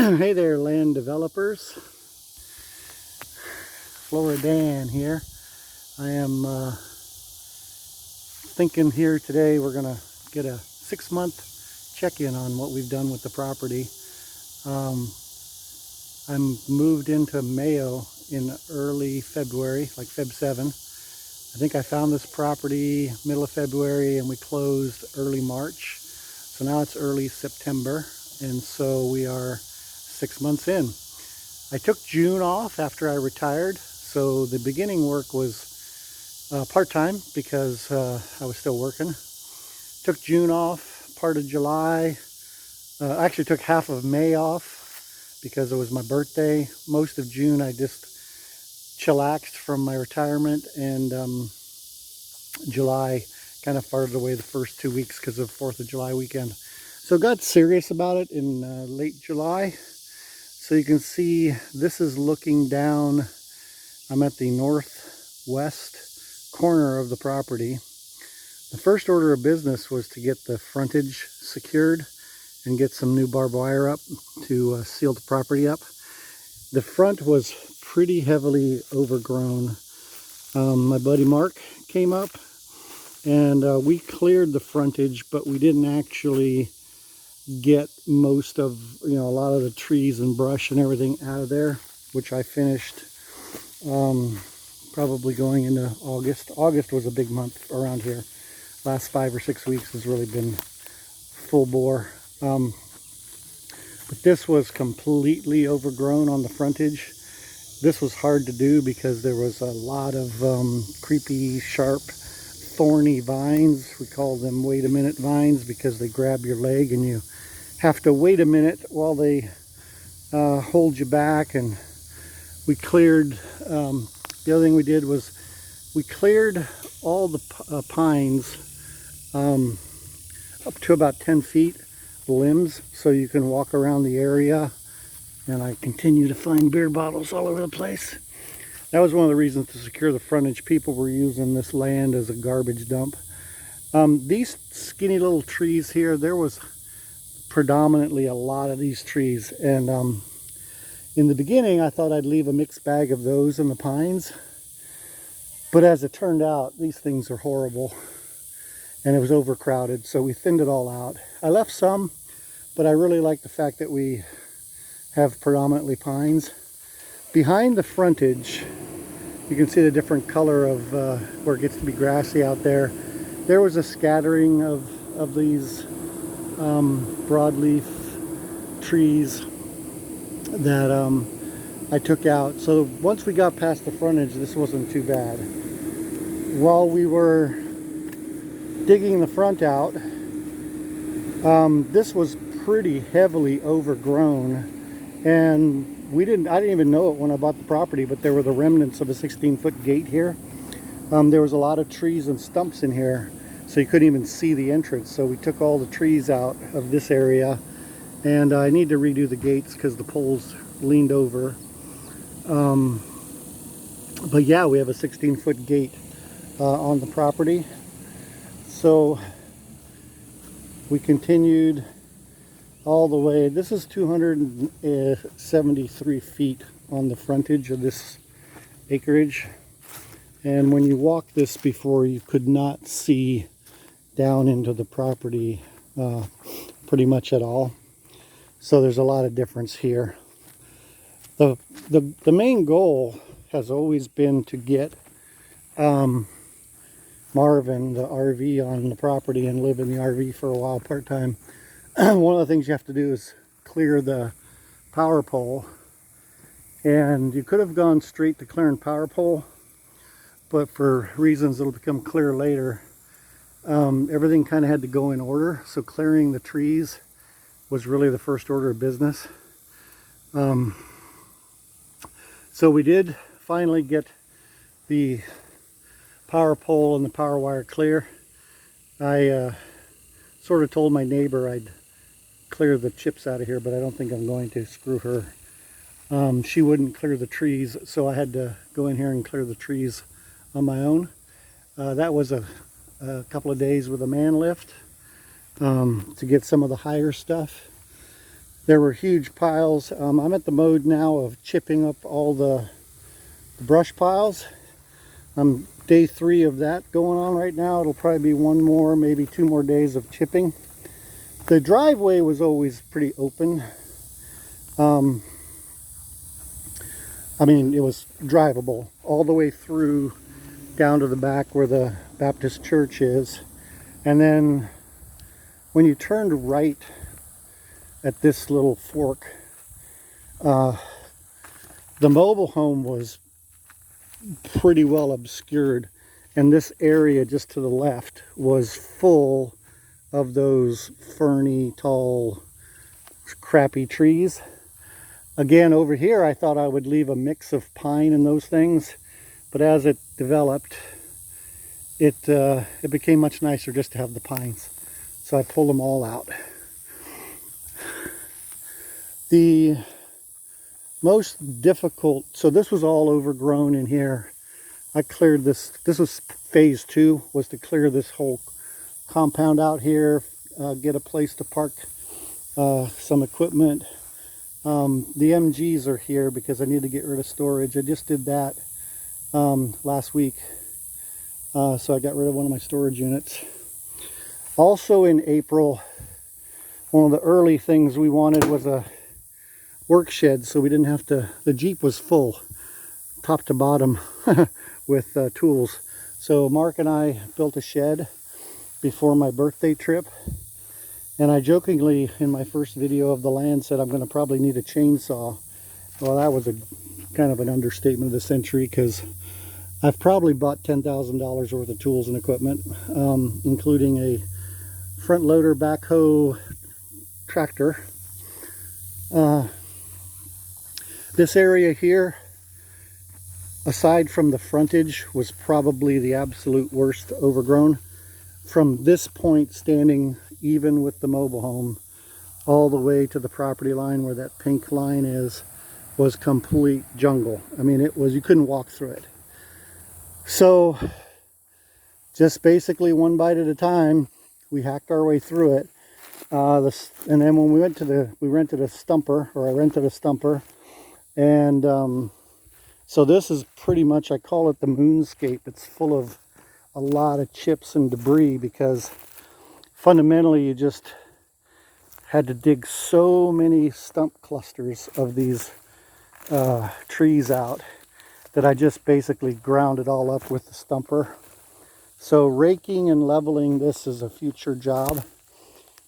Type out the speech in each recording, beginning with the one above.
Hey there, land developers. Floridan here. I am thinking here today we're going to get a 6-month check-in on what we've done with the property. I'm moved into Mayo in early February, like Feb 7. I think I found this property middle of February and we closed early March. So now it's early September, and so we are 6 months in. I took June off after I retired, so the beginning work was part-time because I was still working. Took June off, part of July. Actually took half of May off because it was my birthday. Most of June I just chillaxed from my retirement, and July kind of farted away the first 2 weeks because of 4th of July weekend. So got serious about it in late July. So you can see this is looking down. I'm at the northwest corner of the property. The first order of business was to get the frontage secured and get some new barbed wire up to seal the property up. The front was pretty heavily overgrown. My buddy Mark came up and we cleared the frontage, but we didn't actually get most of, a lot of the trees and brush and everything out of there, which I finished probably going into August. August was a big month around here. Last 5 or 6 weeks has really been full bore. But this was completely overgrown on the frontage. This was hard to do because there was a lot of creepy, sharp, thorny vines. We call them wait a minute vines because they grab your leg and you have to wait a minute while they hold you back. And we cleared, the other thing we did was we cleared all the pines up to about 10 feet limbs so you can walk around the area. And I continue to find beer bottles all over the place. That was one of the reasons to secure the frontage. People were using this land as a garbage dump. These skinny little trees here, there was predominantly a lot of these trees, and in the beginning I thought I'd leave a mixed bag of those and the pines, but as it turned out these things are horrible and it was overcrowded, so we thinned it all out. I left some, but I really like the fact that we have predominantly pines. Behind the frontage you can see the different color of where it gets to be grassy out there. There was a scattering of these broadleaf trees that I took out. So once we got past the frontage, this wasn't too bad. While we were digging the front out, this was pretty heavily overgrown, and I didn't even know it when I bought the property, but there were the remnants of a 16-foot gate here. There was a lot of trees and stumps in here, so you couldn't even see the entrance. So we took all the trees out of this area, and I need to redo the gates because the poles leaned over. But yeah, we have a 16-foot gate on the property. So we continued all the way. This is 273 feet on the frontage of this acreage. And when you walk this before, you could not see down into the property pretty much at all. So there's a lot of difference here. The main goal has always been to get Marvin, the RV, on the property and live in the RV for a while part-time. One of the things you have to do is clear the power pole. And you could have gone straight to clearing power pole, but for reasons that'll become clear later, everything kind of had to go in order. So clearing the trees was really the first order of business. So we did finally get the power pole and the power wire clear. I sort of told my neighbor I'd clear the chips out of here, but I don't think I'm going to. Screw her. She wouldn't clear the trees, so I had to go in here and clear the trees on my own. That was a couple of days with a man lift to get some of the higher stuff. there were huge piles. I'm at the mode now of chipping up all the brush piles. I'm day 3 of that going on right now. It'll probably be 1 more, maybe 2 more days of chipping. The driveway was always pretty open. I mean, it was drivable all the way through down to the back where the Baptist church is. And then when you turned right at this little fork, the mobile home was pretty well obscured. And this area just to the left was full of those ferny, tall, crappy trees. Again, over here, I thought I would leave a mix of pine and those things, but as it developed, it became much nicer just to have the pines. So I pulled them all out. The most difficult, so this was all overgrown in here. I cleared this. This was phase 2, was to clear this whole compound out here, get a place to park some equipment. The MGs are here because I need to get rid of storage. I just did that last week. So I got rid of one of my storage units. Also in April, one of the early things we wanted was a work shed, so we didn't have to, the Jeep was full, top to bottom, with tools. So Mark and I built a shed before my birthday trip. And I jokingly, in my first video of the land, said I'm going to probably need a chainsaw. Well, that was a kind of an understatement of the century, because I've probably bought $10,000 worth of tools and equipment, including a front loader backhoe tractor. This area here, aside from the frontage, was probably the absolute worst overgrown. From this point, standing even with the mobile home, all the way to the property line where that pink line is, was complete jungle. I mean, it was, you couldn't walk through it. So just basically one bite at a time, we hacked our way through it. And then when we went to we rented a stumper, or I rented a stumper. And so this is pretty much, I call it the moonscape. It's full of a lot of chips and debris, because fundamentally you just had to dig so many stump clusters of these trees out that I just basically ground it all up with the stumper. So raking and leveling this is a future job,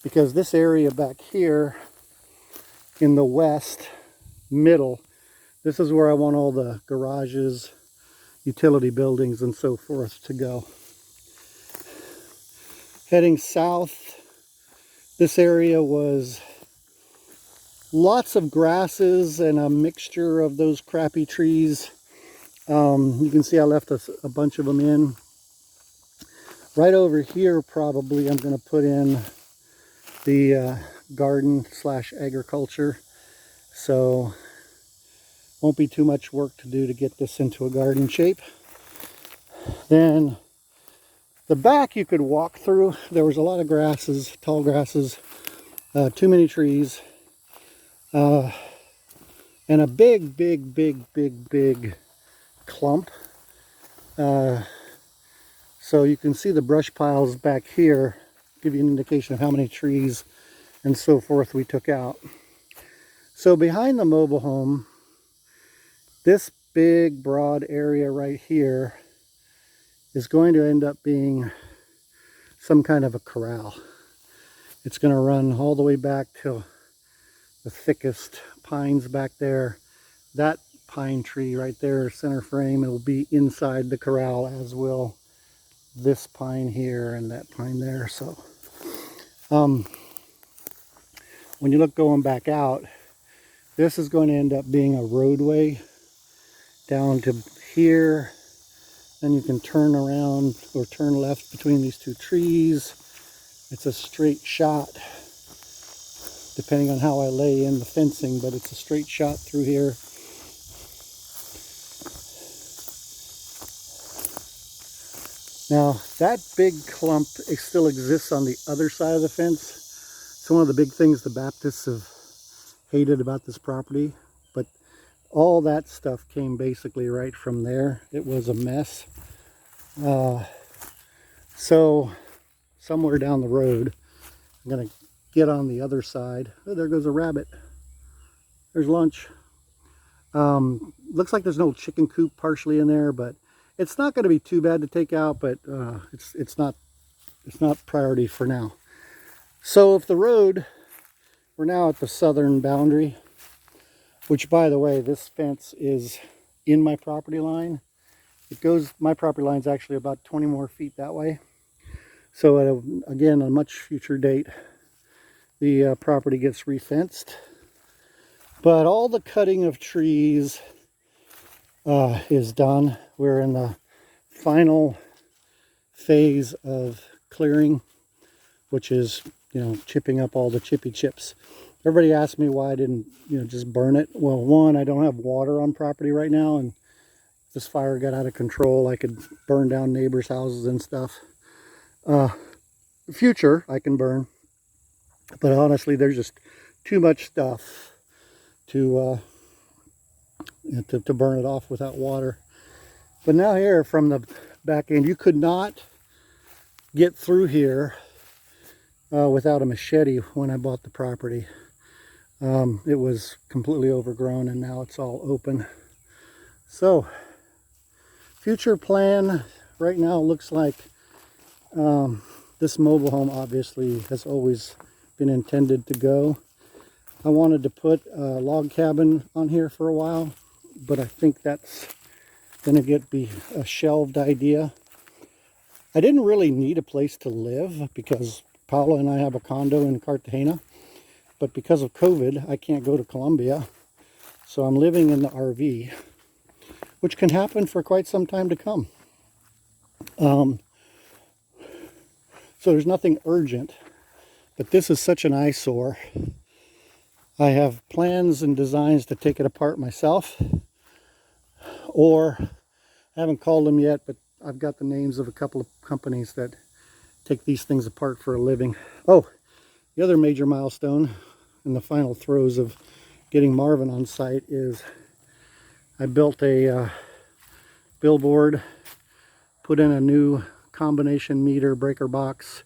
because this area back here in the west middle, this is where I want all the garages, utility buildings, and so forth to go. Heading south, this area was lots of grasses and a mixture of those crappy trees. You can see I left a bunch of them in. Right over here, probably I'm going to put in the garden / agriculture. So won't be too much work to do to get this into a garden shape. Then the back you could walk through. There was a lot of grasses, tall grasses, too many trees, and a big clump. So you can see the brush piles back here, give you an indication of how many trees and so forth we took out. So behind the mobile home, this big broad area right here is going to end up being some kind of a corral. It's going to run all the way back to the thickest pines back there. That pine tree right there, center frame, it will be inside the corral, as will this pine here and that pine there. So when you look going back out, this is going to end up being a roadway down to here. Then you can turn around or turn left between these two trees. It's a straight shot, depending on how I lay in the fencing, but it's a straight shot through here. Now, that big clump still exists on the other side of the fence. It's one of the big things the Baptists have hated about this property, but all that stuff came basically right from there. It was a mess. So somewhere down the road, I'm gonna get on the other side. Oh, there goes a rabbit. There's lunch. Looks like there's an old chicken coop partially in there, but it's not going to be too bad to take out, but it's not priority for now. So if the road, we're now at the southern boundary, which, by the way, this fence is in my property line. It goes, my property line is actually about 20 more feet that way. So at again, a much future date, the property gets refenced. But all the cutting of trees is done. We're in the final phase of clearing, which is, chipping up all the chippy chips. Everybody asked me why I didn't, just burn it. Well, one, I don't have water on property right now, and this fire got out of control. I could burn down neighbors' houses and stuff. Future, I can burn, but honestly, there's just too much stuff to burn it off without water. But now here from the back end, you could not get through here without a machete when I bought the property. It was completely overgrown, and now it's all open. So future plan right now looks like this mobile home obviously has always been intended to go. I wanted to put a log cabin on here for a while, but I think that's going to be a shelved idea. I didn't really need a place to live because Paula and I have a condo in Cartagena, but because of COVID, I can't go to Colombia. So I'm living in the RV, which can happen for quite some time to come. So there's nothing urgent, but this is such an eyesore. I have plans and designs to take it apart myself, or I haven't called them yet, but I've got the names of a couple of companies that take these things apart for a living. Oh, the other major milestone in the final throes of getting Marvin on site is I built a billboard, put in a new combination meter breaker box,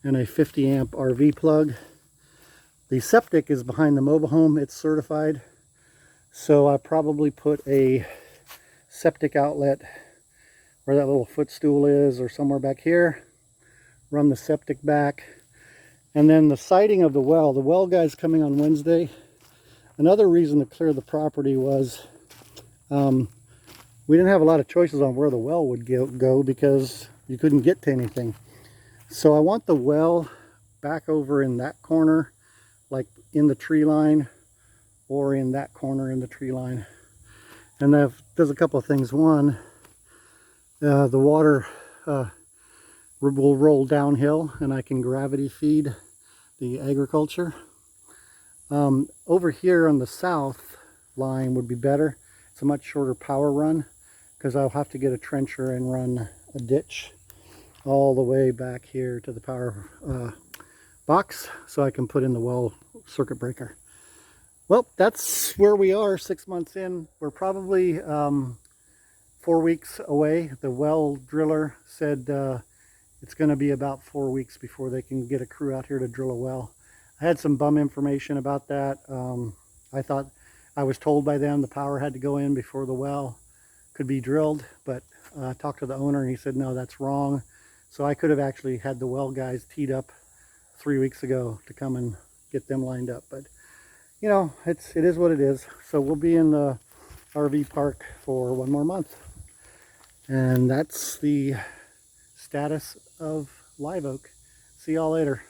and a 50 amp RV plug. The septic is behind the mobile home. It's certified. So I probably put a septic outlet where that little footstool is, or somewhere back here. Run the septic back. And then the siting of the well guy's coming on Wednesday. Another reason to clear the property was we didn't have a lot of choices on where the well would go because you couldn't get to anything. So I want the well back over in that corner, like in the tree line, or in that corner in the tree line. And that does a couple of things. One, the water will roll downhill and I can gravity feed the agriculture. Over here on the south line would be better. It's a much shorter power run because I'll have to get a trencher and run a ditch all the way back here to the power box so I can put in the well circuit breaker. Well, that's where we are 6 months in. We're probably 4 weeks away. The well driller said it's going to be about 4 weeks before they can get a crew out here to drill a well. I had some bum information about that. I thought I was told by them the power had to go in before the well could be drilled, but I talked to the owner and he said no, that's wrong. So I could have actually had the well guys teed up 3 weeks ago to come and get them lined up, but it is what it is. So we'll be in the RV park for 1 more month, and that's the status of Live Oak. See y'all later.